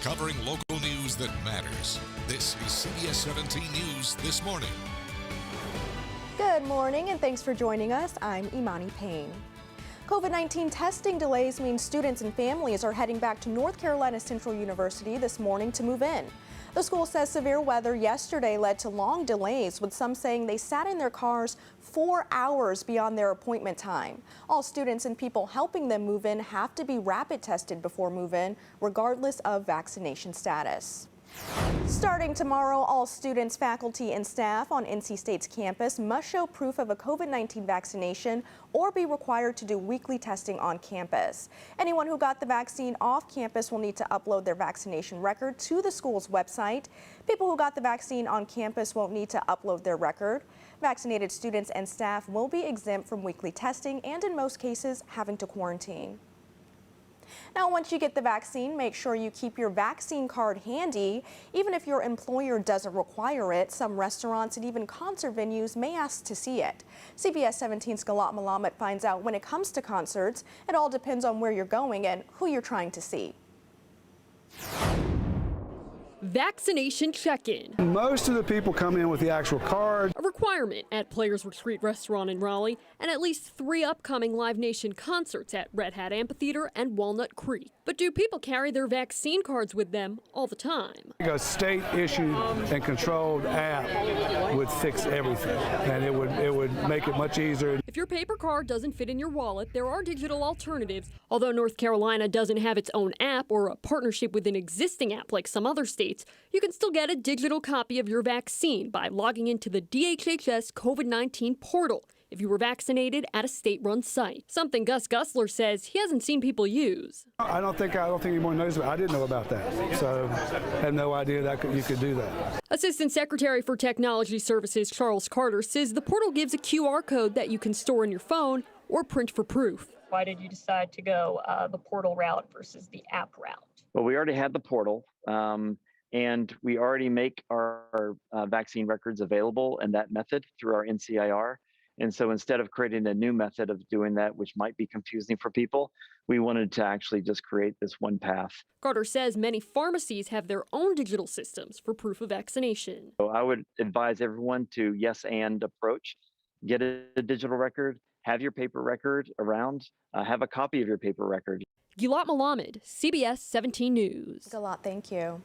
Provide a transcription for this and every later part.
covering local news that matters. This is CBS 17 News This Morning. Good morning and thanks for joining us. I'm Imani Payne. COVID-19 testing delays mean students and families are heading back to North Carolina Central University this morning to move in. The school says severe weather yesterday led to long delays, with some saying they sat in their cars 4 hours beyond their appointment time. All students and people helping them move in have to be rapid tested before move-in, regardless of vaccination status. Starting tomorrow, all students, faculty, and staff on NC State's campus must show proof of a COVID-19 vaccination or be required to do weekly testing on campus. Anyone who got the vaccine off campus will need to upload their vaccination record to the school's website. People who got the vaccine on campus won't need to upload their record. Vaccinated students and staff will be exempt from weekly testing and, in most cases, having to quarantine. Now, once you get the vaccine, make sure you keep your vaccine card handy. Even if your employer doesn't require it, some restaurants and even concert venues may ask to see it. CBS 17's Galat Malamat finds out when it comes to concerts, it all depends on where you're going and who you're trying to see. Vaccination check-in. Most of the people come in with the actual card. A requirement at Players Retreat Restaurant in Raleigh, and at least 3 upcoming Live Nation concerts at Red Hat Amphitheater and Walnut Creek. But do people carry their vaccine cards with them all the time? A state-issued and controlled app would fix everything, and it would make it much easier. If your paper card doesn't fit in your wallet, there are digital alternatives. Although North Carolina doesn't have its own app or a partnership with an existing app like some other states, you can still get a digital copy of your vaccine by logging into the DHHS COVID-19 portal if you were vaccinated at a state-run site. Something Gus Gusler says he hasn't seen people use. I don't think anyone knows about it. I didn't know about that, so I had no idea that you could do that. Assistant Secretary for Technology Services Charles Carter says the portal gives a QR code that you can store in your phone or print for proof. Why did you decide to go the portal route versus the app route? Well, we already had the portal, and we already make our vaccine records available in that method through our NCIR. And so instead of creating a new method of doing that, which might be confusing for people, we wanted to actually just create this one path. Carter says many pharmacies have their own digital systems for proof of vaccination. So I would advise everyone to yes and approach, get a digital record, have your paper record around, have a copy of your paper record. Galat Malamat, CBS 17 News. Galat, thank you.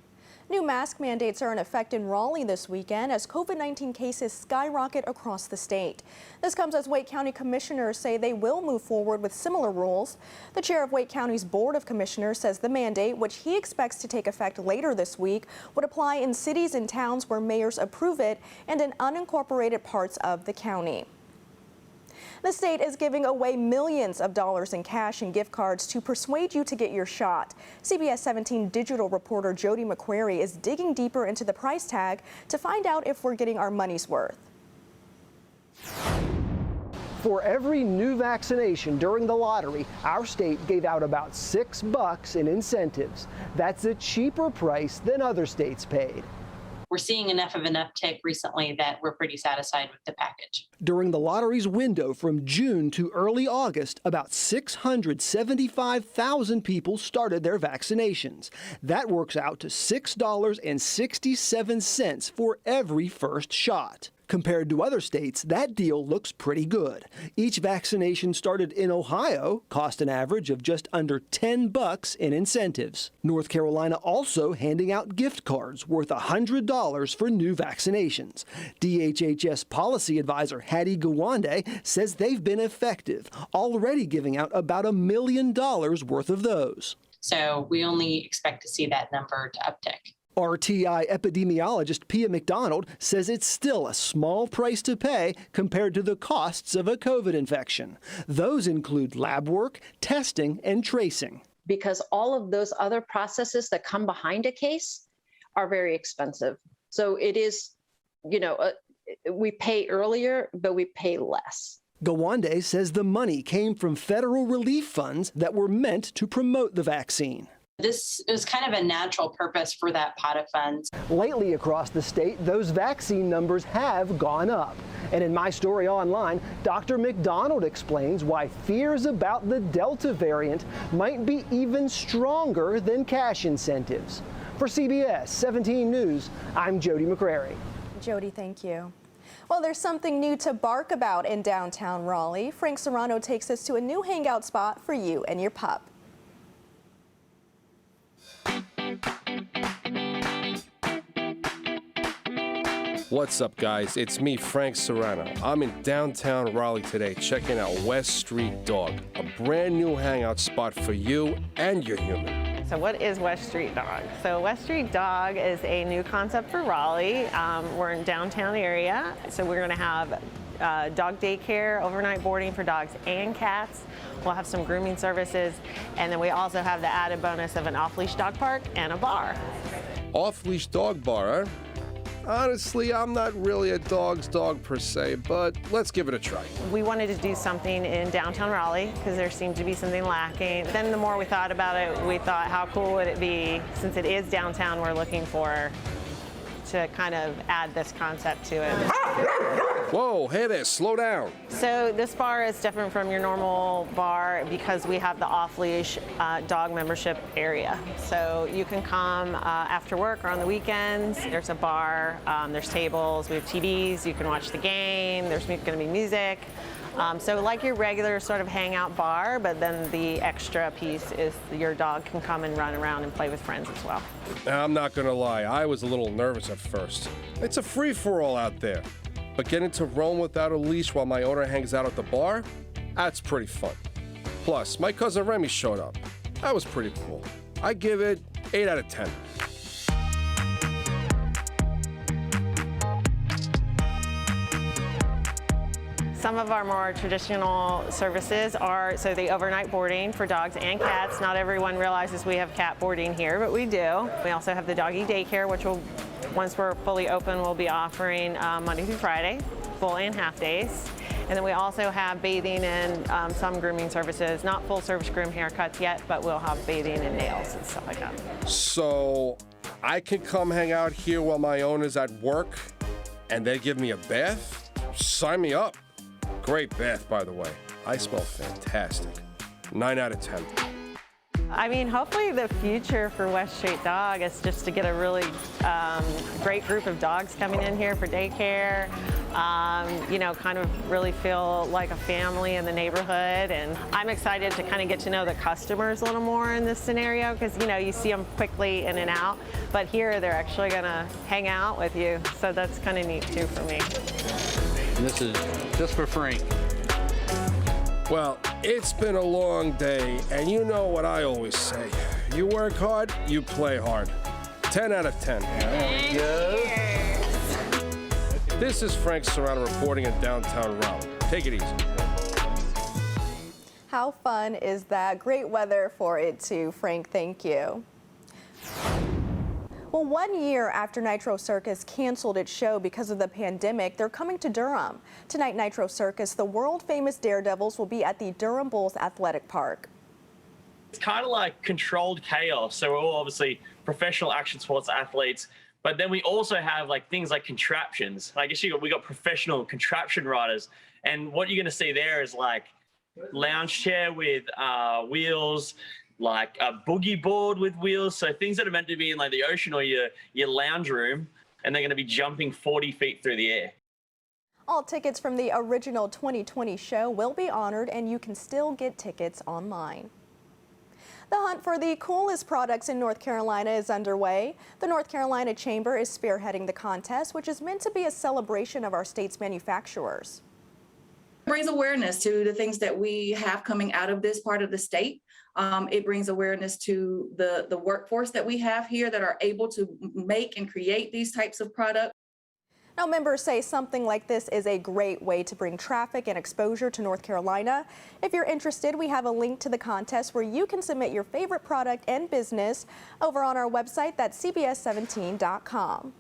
New mask mandates are in effect in Raleigh this weekend as COVID-19 cases skyrocket across the state. This comes as Wake County commissioners say they will move forward with similar rules. The chair of Wake County's Board of Commissioners says the mandate, which he expects to take effect later this week, would apply in cities and towns where mayors approve it and in unincorporated parts of the county. The state is giving away millions of dollars in cash and gift cards to persuade you to get your shot. CBS 17 digital reporter Jody McQuarrie is digging deeper into the price tag to find out if we're getting our money's worth. For every new vaccination during the lottery, our state gave out about $6 in incentives. That's a cheaper price than other states paid. We're seeing enough of an uptick recently that we're pretty satisfied with the package. During the lottery's window from June to early August, about 675,000 people started their vaccinations. That works out to $6.67 for every first shot. Compared to other states, that deal looks pretty good. Each vaccination started in Ohio cost an average of just under $10 in incentives. North Carolina also handing out gift cards worth $100 for new vaccinations. DHHS policy advisor Hattie Gawande says they've been effective, already giving out about $1 million worth of those. So we only expect to see that number to uptick. RTI epidemiologist Pia McDonald says it's still a small price to pay compared to the costs of a COVID infection. Those include lab work, testing, and tracing. Because all of those other processes that come behind a case are very expensive. So it is, we pay earlier, but we pay less. Gawande says the money came from federal relief funds that were meant to promote the vaccine. This is kind of a natural purpose for that pot of funds. Lately across the state, those vaccine numbers have gone up. And in my story online, Dr. McDonald explains why fears about the Delta variant might be even stronger than cash incentives. For CBS 17 News, I'm Jody McCrary. Jody, thank you. Well, there's something new to bark about in downtown Raleigh. Frank Serrano takes us to a new hangout spot for you and your pup. What's up, guys? It's me, Frank Serrano. I'm in downtown Raleigh today checking out West Street Dog, a brand new hangout spot for you and your human. So what is West Street Dog? So West Street Dog is a new concept for Raleigh. We're in downtown area, so we're going to have dog daycare, overnight boarding for dogs and cats. We'll have some grooming services, and then we also have the added bonus of an off-leash dog park and a bar. Off-leash dog bar, huh? Honestly, I'm not really a dog's dog per se, but let's give it a try. We wanted to do something in downtown Raleigh because there seemed to be something lacking. Then the more we thought about it, we thought, how cool would it be, since it is downtown, we're looking for to kind of add this concept to it. Whoa, hey there, slow down. So this bar is different from your normal bar because we have the off-leash dog membership area. So you can come after work or on the weekends. There's a bar, there's tables, we have TVs, you can watch the game, there's going to be music. So like your regular sort of hangout bar, but then the extra piece is your dog can come and run around and play with friends as well. I'm not gonna lie, I was a little nervous at first. It's a free-for-all out there. But getting to roam without a leash while my owner hangs out at the bar, that's pretty fun. Plus, my cousin Remy showed up. That was pretty cool. I give it 8 out of 10. Some of our more traditional services are, so the overnight boarding for dogs and cats. Not everyone realizes we have cat boarding here, but we do. We also have the doggy daycare, which will, once we're fully open, we'll be offering Monday through Friday, full and half days. And then we also have bathing and some grooming services, not full service groom haircuts yet, but we'll have bathing and nails and stuff like that. So I can come hang out here while my owner's at work and they give me a bath? Sign me up. Great bath, by the way. I smell fantastic. 9 out of 10. I mean, hopefully the future for West Street Dog is just to get a really great group of dogs coming in here for daycare, you know, kind of really feel like a family in the neighborhood. And I'm excited to kind of get to know the customers a little more in this scenario because, you know, you see them quickly in and out, but here they're actually going to hang out with you. So that's kind of neat too for me. And this is just for Frank. Well, it's been a long day, and you know what I always say. You work hard, you play hard. 10 out of 10. This is Frank Serrano reporting in downtown Raleigh. Take it easy. How fun is that? Great weather for it too, Frank. Thank you. Well, 1 year after Nitro Circus canceled its show because of the pandemic, they're coming to Durham. Tonight, Nitro Circus, the world-famous Daredevils, will be at the Durham Bulls Athletic Park. It's kind of like controlled chaos. So we're all obviously professional action sports athletes, but then we also have like things like contraptions. I guess we got professional contraption riders, and what you're going to see there is like lounge chair with wheels, like a boogie board with wheels, so things that are meant to be in like the ocean or your lounge room, and they're going to be jumping 40 feet through the air. All tickets from the original 2020 show will be honored, and you can still get tickets online. The hunt for the coolest products in North Carolina is underway. The North Carolina Chamber is spearheading the contest, which is meant to be a celebration of our state's manufacturers. It brings awareness to the things that we have coming out of this part of the state. It brings awareness to the workforce that we have here that are able to make and create these types of products. Now, members say something like this is a great way to bring traffic and exposure to North Carolina. If you're interested, we have a link to the contest where you can submit your favorite product and business over on our website, that's cbs17.com.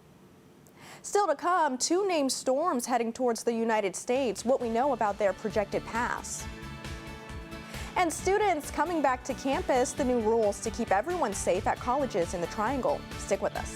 Still to come, 2 named storms heading towards the United States, what we know about their projected paths. And students coming back to campus, the new rules to keep everyone safe at colleges in the Triangle. Stick with us.